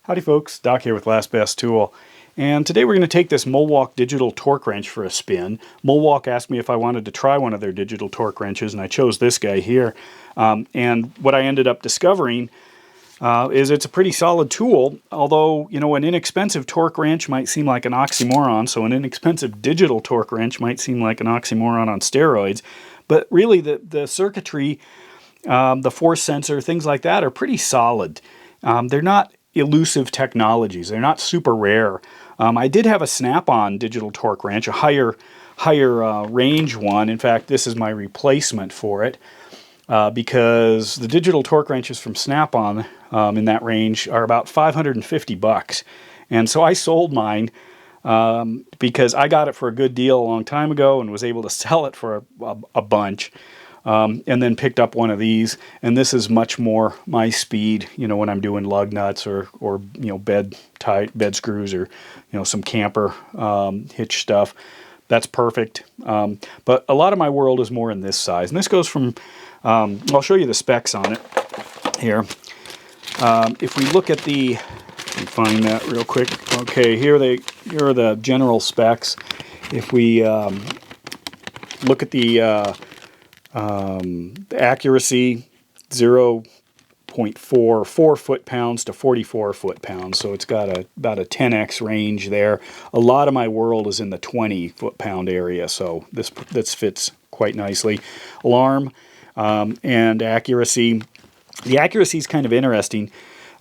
Howdy folks, Doc here with Last Best Tool. And today we're going to take this Mulwark Digital Torque Wrench for a spin. Mulwark asked me if I wanted to try one of their digital torque wrenches, and I chose this guy here. And what I ended up discovering is it's a pretty solid tool, although, you know, an inexpensive torque wrench might seem like an oxymoron, so an inexpensive digital torque wrench might seem like an oxymoron on steroids. But really the circuitry, the force sensor, things like that are pretty solid. They're not elusive technologies. They're not super rare. I did have a Snap-on digital torque wrench, a higher range one. In fact, this is my replacement for it because the digital torque wrenches from Snap-on in that range are about $550. And so I sold mine because I got it for a good deal a long time ago and was able to sell it for a bunch. And then picked up one of these, and this is much more my speed, you know, when I'm doing lug nuts or you know, bed screws, or, you know, some camper hitch stuff. That's perfect. But a lot of my world is more in this size, and this goes from I'll show you the specs on it here. If we look at the, let me find that real quick. Okay, here are the general specs. If we look at the accuracy, 0.4 foot-pounds to 44 foot-pounds, so it's got about a 10x range there. A lot of my world is in the 20 foot-pound area, so this fits quite nicely. Alarm and accuracy. The accuracy is kind of interesting.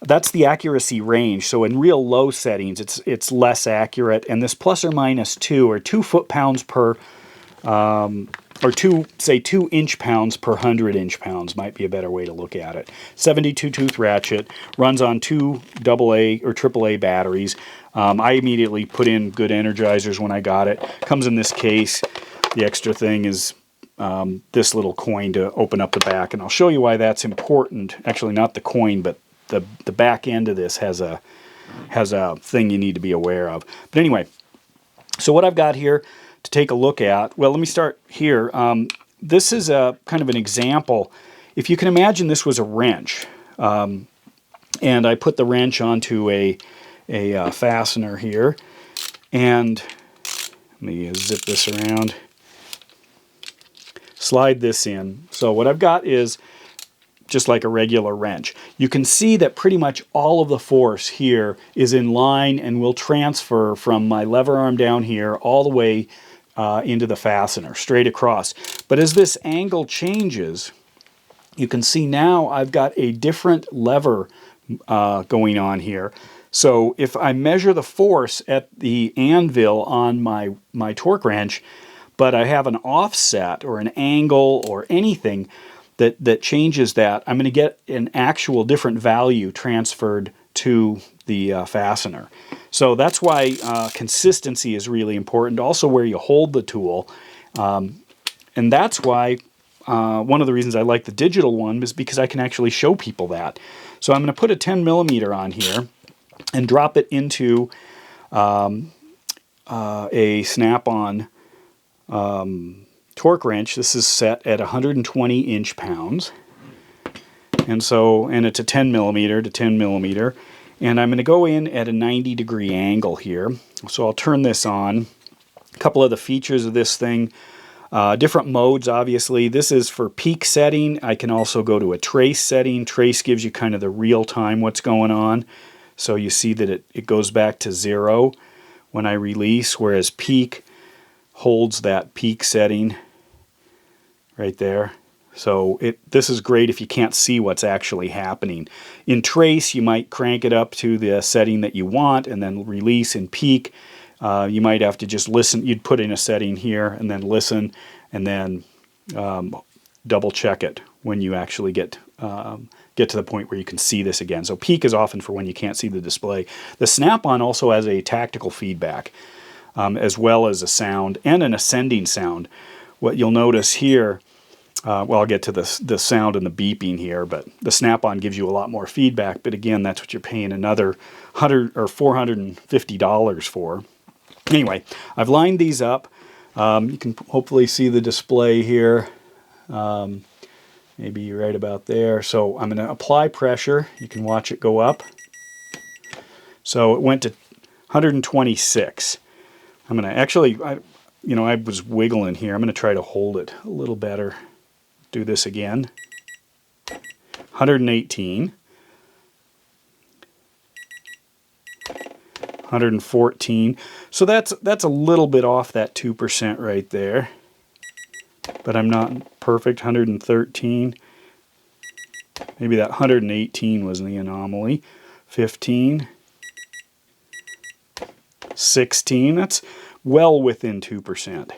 That's the accuracy range, so in real low settings it's less accurate, and this plus or minus 2 or 2 foot-pounds per or 2 inch-pounds per 100 inch-pounds might be a better way to look at it. 72 tooth ratchet, runs on 2 AA or AAA batteries. I immediately put in good energizers when I got it. Comes in this case. The extra thing is this little coin to open up the back, and I'll show you why that's important. Actually, not the coin, but the back end of this has a thing you need to be aware of. But anyway, so what I've got here to take a look at, well, let me start here. This is a kind of an example. If you can imagine this was a wrench, and I put the wrench onto a fastener here, and let me zip this around, slide this in. So what I've got is just like a regular wrench. You can see that pretty much all of the force here is in line and will transfer from my lever arm down here all the way into the fastener, straight across. But as this angle changes, you can see now I've got a different lever going on here. So if I measure the force at the anvil on my torque wrench, but I have an offset or an angle or anything that changes that, I'm going to get an actual different value transferred to the fastener. So that's why consistency is really important, also where you hold the tool. And that's why one of the reasons I like the digital one is because I can actually show people that. So I'm going to put a 10 millimeter on here and drop it into a Snap-on torque wrench. This is set at 120 inch-pounds. And it's a 10 millimeter to 10 millimeter. And I'm going to go in at a 90-degree angle here. So I'll turn this on. A couple of the features of this thing, different modes, obviously. This is for peak setting. I can also go to a trace setting. Trace gives you kind of the real time what's going on. So you see that it goes back to 0 when I release, whereas peak holds that peak setting right there. So this is great if you can't see what's actually happening. In trace, you might crank it up to the setting that you want and then release. In peak, you might have to just listen. You'd put in a setting here and then listen, and then double check it when you actually get to the point where you can see this again. So peak is often for when you can't see the display. The Snap-on also has a tactical feedback as well as a sound and an ascending sound. What you'll notice here, well, I'll get to the sound and the beeping here, but the Snap-on gives you a lot more feedback. But again, that's what you're paying another $100 or $450 for. Anyway, I've lined these up. You can hopefully see the display here. Maybe right about there. So I'm going to apply pressure. You can watch it go up. So it went to 126. I'm going to actually, I was wiggling here. I'm going to try to hold it a little better. Do this again. 118. 114. So that's a little bit off that 2% right there. But I'm not perfect. 113. Maybe that 118 was the anomaly. 15. 16. That's well within 2%.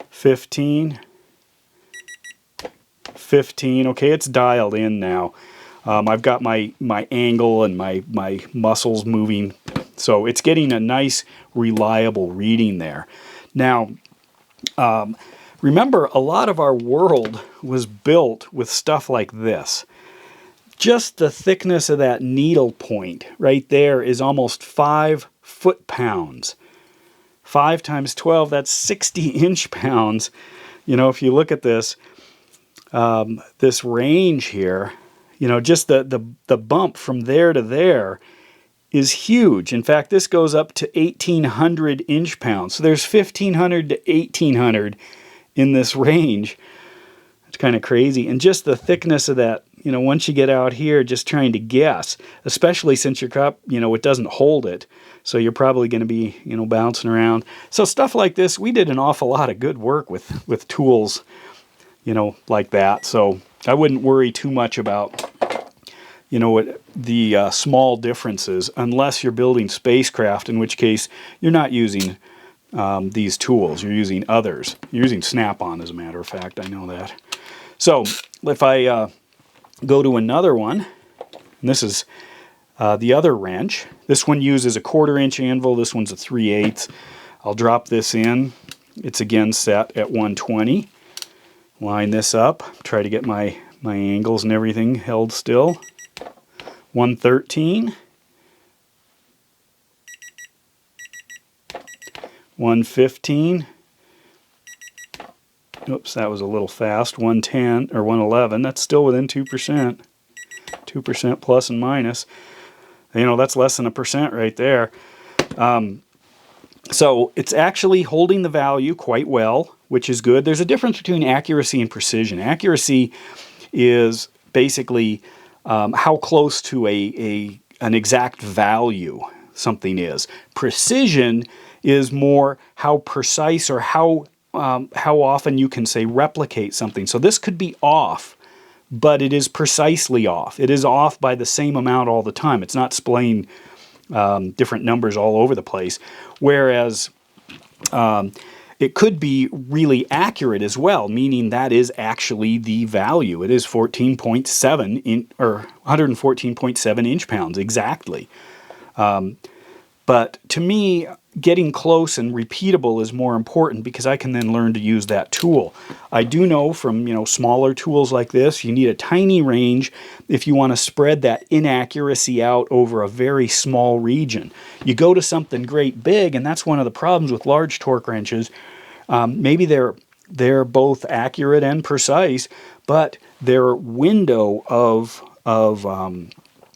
15. 15. Okay, it's dialed in now. I've got my angle and my muscles moving, so it's getting a nice reliable reading there. Now, remember, a lot of our world was built with stuff like this. Just the thickness of that needle point right there is almost 5 foot-pounds. 5 times 12, that's 60 inch-pounds. You know, if you look at this, this range here, you know, just the bump from there to there is huge. In fact, this goes up to 1,800 inch-pounds. So there's 1,500 to 1,800 in this range. It's kind of crazy. And just the thickness of that, you know, once you get out here, just trying to guess, especially since your cup, you know, it doesn't hold it. So you're probably going to be, you know, bouncing around. So stuff like this, we did an awful lot of good work with tools, you know, like that. So I wouldn't worry too much about, you know, what the small differences, unless you're building spacecraft, in which case you're not using these tools. You're using others. You're using Snap-on, as a matter of fact. I know that. So if I go to another one, and this is the other wrench. This one uses a 1/4 inch anvil. This one's a 3/8. I'll drop this in. It's again set at 120. Line this up. Try to get my angles and everything held still. 113. 115. Oops, that was a little fast. 110 or 111. That's still within 2%. 2% plus and minus. You know, that's less than 1% right there. So it's actually holding the value quite well, which is good. There's a difference between accuracy and precision. Accuracy is basically how close to an exact value something is. Precision is more how precise or how often you can, say, replicate something. So this could be off, but it is precisely off. It is off by the same amount all the time. It's not splaying different numbers all over the place. Whereas it could be really accurate as well, meaning that is actually the value. It is 14.7 or 114.7 inch-pounds exactly. But to me, getting close and repeatable is more important, because I can then learn to use that tool. I do know from, you know, smaller tools like this, you need a tiny range if you want to spread that inaccuracy out over a very small region. You go to something great big, and that's one of the problems with large torque wrenches. Maybe they're both accurate and precise, but their window of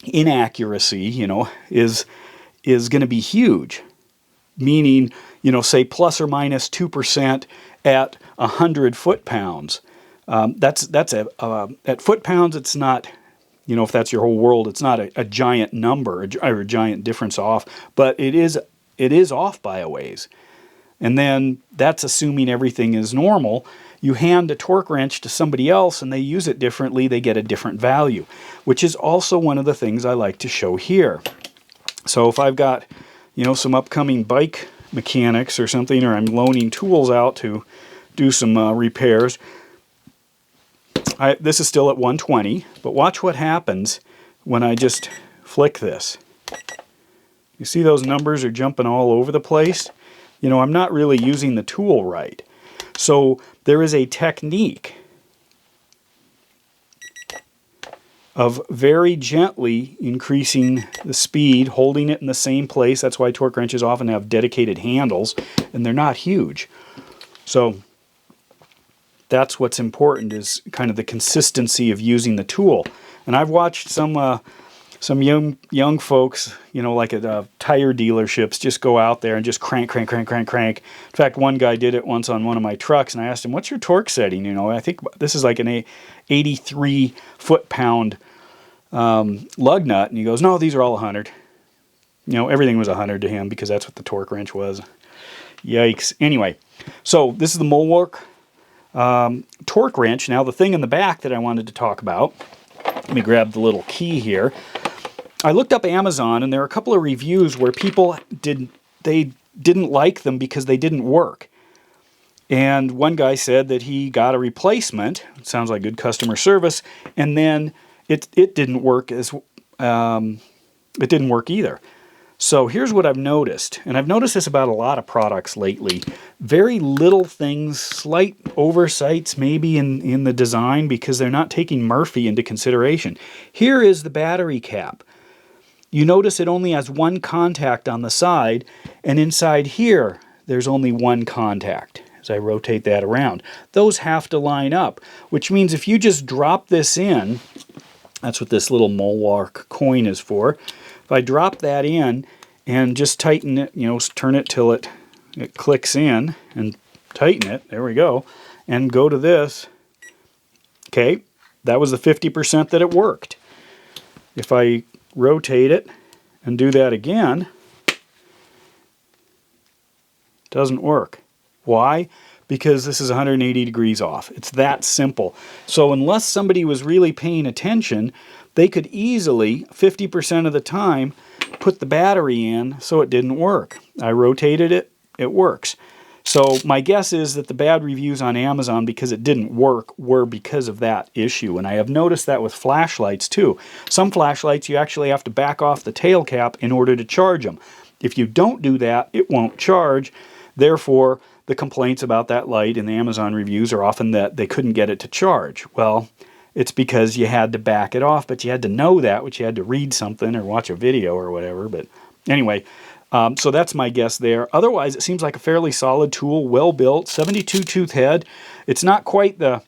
inaccuracy, you know, is going to be huge. Meaning, you know, say plus or minus 2% at 100 foot-pounds. At foot-pounds, it's not, you know, if that's your whole world, it's not a giant number or a giant difference off, but it is off by a ways. And then that's assuming everything is normal. You hand a torque wrench to somebody else and they use it differently, they get a different value, which is also one of the things I like to show here. So if I've got, you know, some upcoming bike mechanics or something, or I'm loaning tools out to do some repairs, this is still at 120, but watch what happens when I just flick this. You see those numbers are jumping all over the place? You know, I'm not really using the tool right. So there is a technique of very gently increasing the speed, holding it in the same place. That's why torque wrenches often have dedicated handles, and they're not huge. So that's what's important, is kind of the consistency of using the tool. And I've watched some some young folks, you know, like at tire dealerships, just go out there and just crank. In fact, one guy did it once on one of my trucks, and I asked him, "What's your torque setting?" You know, I think this is like an 83 foot-pound lug nut, and he goes, "No, these are all 100." You know, everything was 100 to him because that's what the torque wrench was. Yikes. Anyway, so this is the Mulwark torque wrench. Now, the thing in the back that I wanted to talk about, let me grab the little key here. I looked up Amazon, and there are a couple of reviews where people didn't like them because they didn't work. And one guy said that he got a replacement. It sounds like good customer service, and then it didn't work it didn't work either. So here's what I've noticed, and I've noticed this about a lot of products lately. Very little things, slight oversights maybe in the design because they're not taking Murphy into consideration. Here is the battery cap. You notice it only has one contact on the side, and inside here there's only one contact. As I rotate that around, those have to line up, which means if you just drop this in, that's what this little Mulwark coin is for. If I drop that in and just tighten it, you know, turn it till it clicks in and tighten it, there we go, and go to this, okay, that was the 50% that it worked. If I rotate it and do that again, it doesn't work. Why? Because this is 180 degrees off. It's that simple. So unless somebody was really paying attention, they could easily, 50% of the time, put the battery in so it didn't work. I rotated it, it works. So my guess is that the bad reviews on Amazon because it didn't work were because of that issue. And I have noticed that with flashlights too. Some flashlights you actually have to back off the tail cap in order to charge them. If you don't do that, it won't charge. Therefore, the complaints about that light in the Amazon reviews are often that they couldn't get it to charge. Well, it's because you had to back it off, but you had to know that, which you had to read something or watch a video or whatever. But anyway, so that's my guess there. Otherwise, it seems like a fairly solid tool, well built, 72 tooth head. It's not quite the,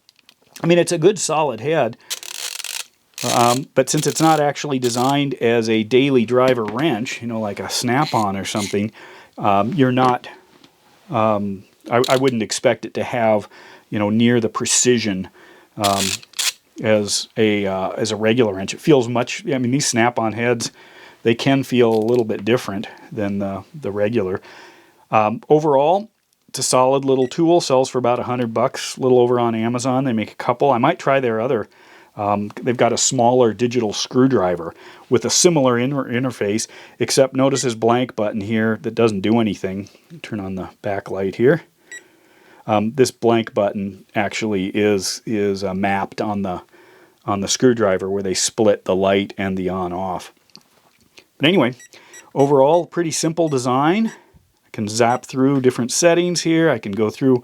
I mean, it's a good solid head, but since it's not actually designed as a daily driver wrench, you know, like a snap-on or something, you're not, I wouldn't expect it to have, you know, near the precision as a regular wrench. It feels much, I mean, these snap-on heads, they can feel a little bit different than the regular. Overall, it's a solid little tool, sells for about $100, a little over on Amazon. They make a couple. I might try their other. They've got a smaller digital screwdriver with a similar interface, except notice this blank button here that doesn't do anything. Turn on the backlight here. This blank button actually is mapped on the screwdriver where they split the light and the on-off. But anyway, overall, pretty simple design. I can zap through different settings here. I can go through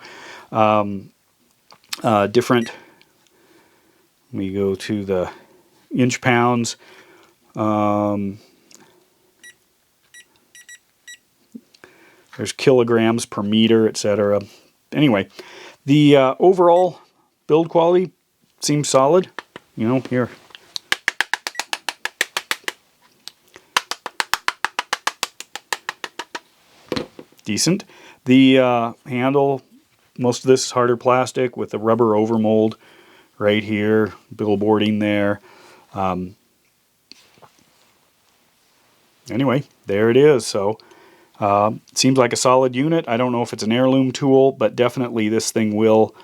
different. Let me go to the inch pounds. There's kilograms per meter, etc. Anyway, the overall build quality seems solid. You know, here. Decent. The handle, most of this is harder plastic with the rubber overmold right here, billboarding there. Anyway, there it is. So seems like a solid unit. I don't know if it's an heirloom tool, but definitely this thing will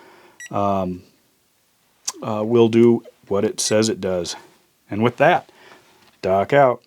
do what it says it does. And with that, Doc out.